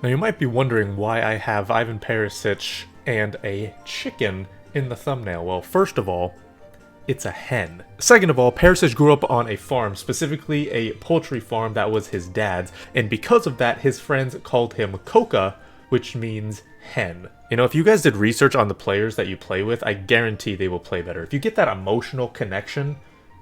Now you might be wondering why I have Ivan Perisic and a chicken in the thumbnail. Well, first of all, it's a hen. Second of all, Perisic grew up on a farm, specifically a poultry farm that was his dad's, and because of that, his friends called him Koka, which means hen. You know, if you guys did research on the players that you play with, I guarantee they will play better. If you get that emotional connection,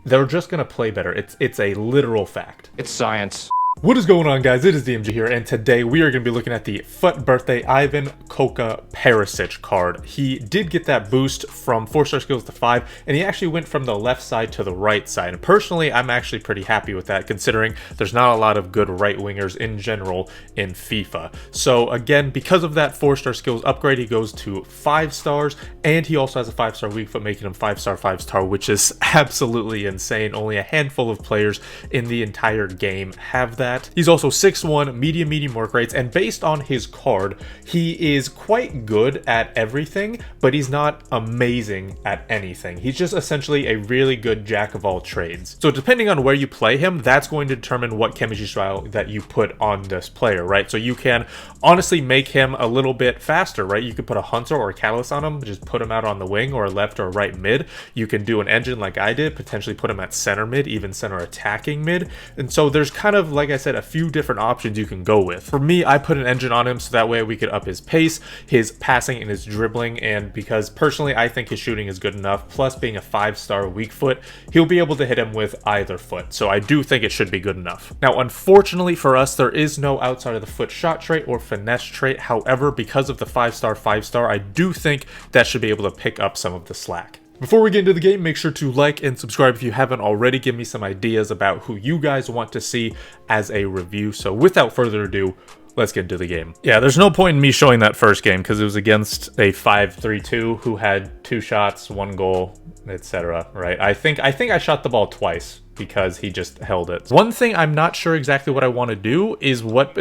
they're just gonna play better. It's a literal fact. It's science. What is going on, guys? It is DMG here, and today we are going to be looking at the FUT birthday Ivan Koka Perisic card. He did get that boost from 4-star skills to 5, and he actually went from the left side to the right side. And personally, I'm actually pretty happy with that, considering there's not a lot of good right wingers in general in FIFA. So again, because of that 4-star skills upgrade, he goes to 5 stars, and he also has a 5-star weak foot, making him 5-star, 5-star, which is absolutely insane. Only a handful of players in the entire game have that. He's also 6'1", medium work rates, and based on his card, he is quite good at everything, but he's not amazing at anything. He's just essentially a really good jack of all trades. So depending on where you play him, that's going to determine what chemistry style that you put on this player, right? So you can honestly make him a little bit faster, right? You could put a Hunter or a Catalyst on him, just put him out on the wing or left or right mid. You can do an engine like I did, potentially put him at center mid, even center attacking mid. And so there's kind of, like I said, a few different options you can go with. For me, I put an engine on him so that way we could up his pace, his passing, and his dribbling, and because personally I think his shooting is good enough, plus being a 5-star weak foot, he'll be able to hit him with either foot, so I do think it should be good enough. Now unfortunately for us, there is no outside of the foot shot trait or finesse trait. However, because of the 5-star, 5-star, I do think that should be able to pick up some of the slack. Before we get into the game, make sure to like and subscribe if you haven't already. Give me some ideas about who you guys want to see as a review. So without further ado, let's get into the game. Yeah, there's no point in me showing that first game because it was against a 5-3-2 who had 2 shots, 1 goal, etc. Right? I think I shot the ball twice because he just held it. One thing I'm not sure exactly what I want to do is what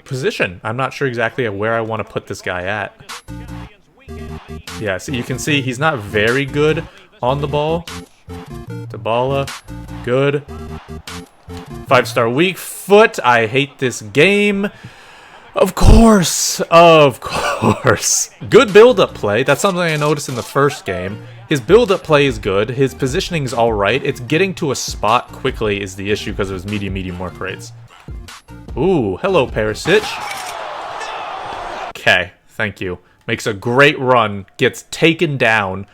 position. I'm not sure exactly where I want to put this guy at. Yeah, so you can see he's not very good on the ball. Dybala, good. 5-star weak foot. I hate this game. Of course. Good build-up play. That's something I noticed in the first game. His build-up play is good. His positioning is alright. It's getting to a spot quickly is the issue because of his medium work rates. Ooh, hello, Perisic. Okay, thank you. Makes a great run, gets taken down.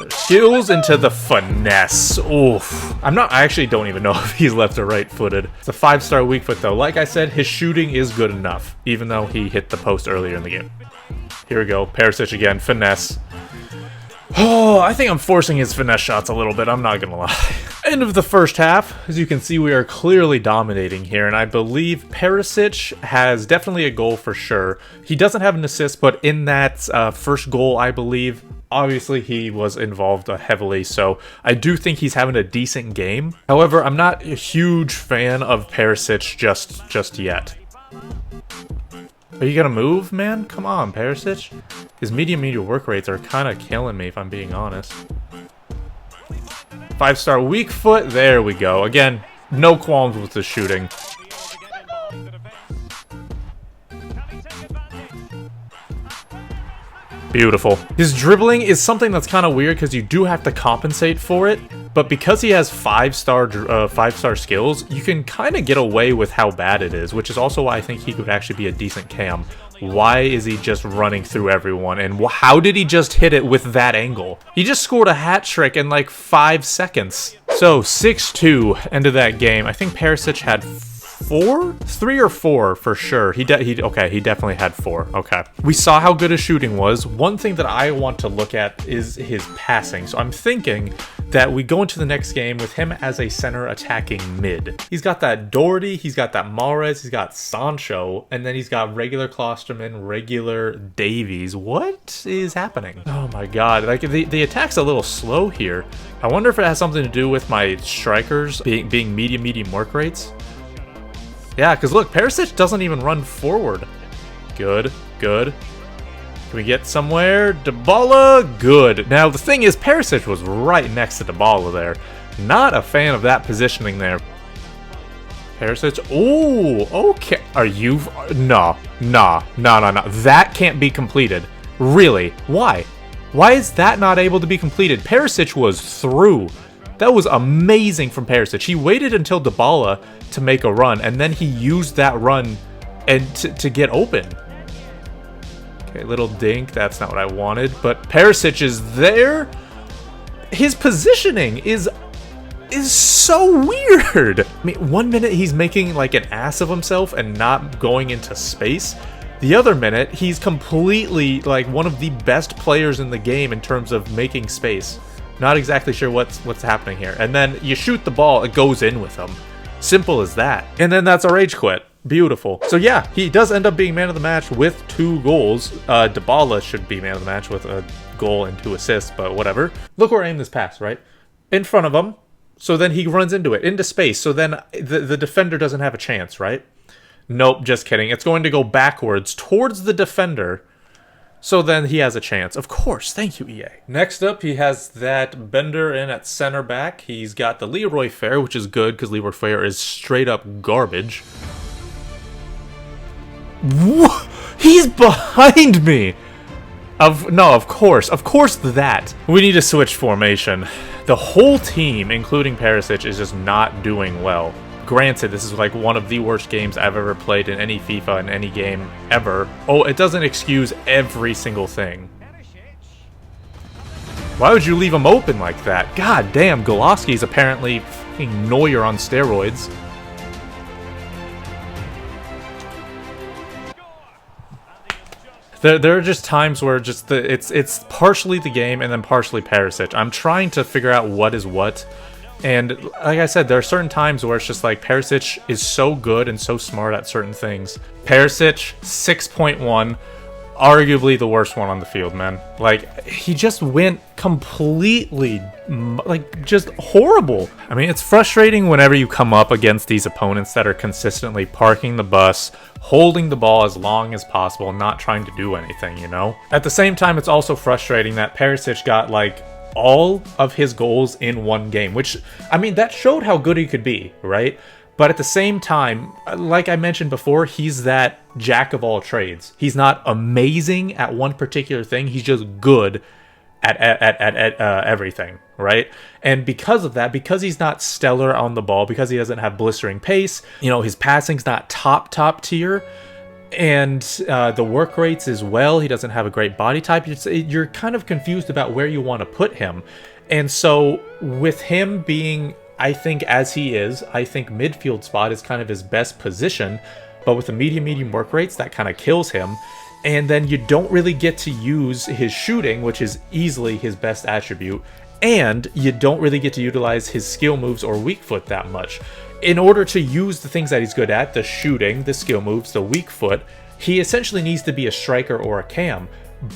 Skills into the finesse. Oof. I actually don't even know if he's left or right footed. It's a 5-star weak foot though. Like I said, his shooting is good enough, even though he hit the post earlier in the game. Here we go, Perisic again, finesse. Oh, I think I'm forcing his finesse shots a little bit, I'm not gonna lie. End of the first half. As you can see, we are clearly dominating here, and I believe Perisic has definitely a goal for sure. He doesn't have an assist, but in that first goal, I believe, obviously he was involved heavily, so I do think he's having a decent game. However, I'm not a huge fan of Perisic just yet. Are you gonna move, man? Come on, Perisic. His medium work rates are kind of killing me, if I'm being honest. 5-star weak foot. There we go. Again, no qualms with the shooting. Beautiful. His dribbling is something that's kind of weird because you do have to compensate for it, but because he has 5-star skills, you can kind of get away with how bad it is, which is also why I think he could actually be a decent cam. Why is he just running through everyone, and how did he just hit it with that angle? He just scored a hat trick in like 5 seconds. So 6-2 end of that game. I think Perisic had 3 or 4 for sure. Okay, he definitely had 4. Okay. We saw how good his shooting was. One thing that I want to look at is his passing. So I'm thinking that we go into the next game with him as a center attacking mid. He's got that Doherty, he's got that Mahrez, he's got Sancho, and then he's got regular Klosterman, regular Davies. What is happening? Oh my god, like the attack's a little slow here. I wonder if it has something to do with my strikers being medium work rates. Yeah, because look, Perisic doesn't even run forward. Good. Can we get somewhere? Dybala, good. Now, the thing is, Perisic was right next to Dybala there. Not a fan of that positioning there. Perisic. Oh, okay. Are you... No. That can't be completed. Really? Why? Why is that not able to be completed? Perisic was through. That was amazing from Perisic. He waited until Dybala to make a run, and then he used that run and to get open. Okay, little dink. That's not what I wanted. But Perisic is there. His positioning is so weird. I mean, 1 minute he's making like an ass of himself and not going into space. The other minute, he's completely like one of the best players in the game in terms of making space. Not exactly sure what's happening here. And then you shoot the ball, it goes in with him. Simple as that. And then that's a rage quit. Beautiful. So yeah, he does end up being man of the match with 2 goals. Dybala should be man of the match with a goal and 2 assists, but whatever. Look where I aimed this pass, right? In front of him. So then he runs into it, into space. So then the defender doesn't have a chance, right? Nope, just kidding. It's going to go backwards towards the defender. So then he has a chance. Of course. Thank you, EA. Next up, he has that Bender in at center back. He's got the Leroy Fair, which is good because Leroy Fair is straight up garbage. What? He's behind me! No, of course that. We need to switch formation. The whole team, including Perisic, is just not doing well. Granted, this is like one of the worst games I've ever played in any FIFA in any game ever. Oh, it doesn't excuse every single thing. Why would you leave him open like that? God damn, Golowski's apparently fucking Neuer on steroids. There are just times where just it's partially the game and then partially Perisic. I'm trying to figure out what is what. And like I said, there are certain times where it's just like Perisic is so good and so smart at certain things. Perisic, 6.1, arguably the worst one on the field, man. Like, he just went completely, like, just horrible. I mean, it's frustrating whenever you come up against these opponents that are consistently parking the bus, holding the ball as long as possible, not trying to do anything, you know? At the same time, it's also frustrating that Perisic got, like, all of his goals in one game, which, I mean, that showed how good he could be, right? But at the same time, like I mentioned before, he's that jack of all trades. He's not amazing at one particular thing. He's just good at everything, right? And because of that, because he's not stellar on the ball, because he doesn't have blistering pace, you know, his passing's not top tier, and the work rates as well. He doesn't have a great body type. You're kind of confused about where you want to put him. And so with him being, I think, as he is, I think midfield spot is kind of his best position. But with the medium work rates, that kind of kills him. And then you don't really get to use his shooting, which is easily his best attribute. And you don't really get to utilize his skill moves or weak foot that much. In order to use the things that he's good at, the shooting, the skill moves, the weak foot, he essentially needs to be a striker or a cam.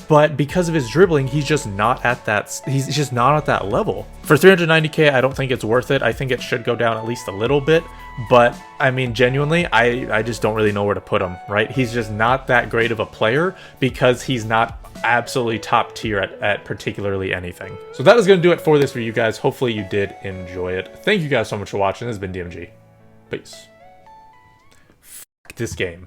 But because of his dribbling, he's just not at that. He's just not at that level. For 390k, I don't think it's worth it. I think it should go down at least a little bit. But I mean, genuinely, I just don't really know where to put him. Right? He's just not that great of a player because he's not absolutely top tier at particularly anything. So that is going to do it for this for you guys. Hopefully you did enjoy it. Thank you guys so much for watching. This has been DMG. Peace. F this game.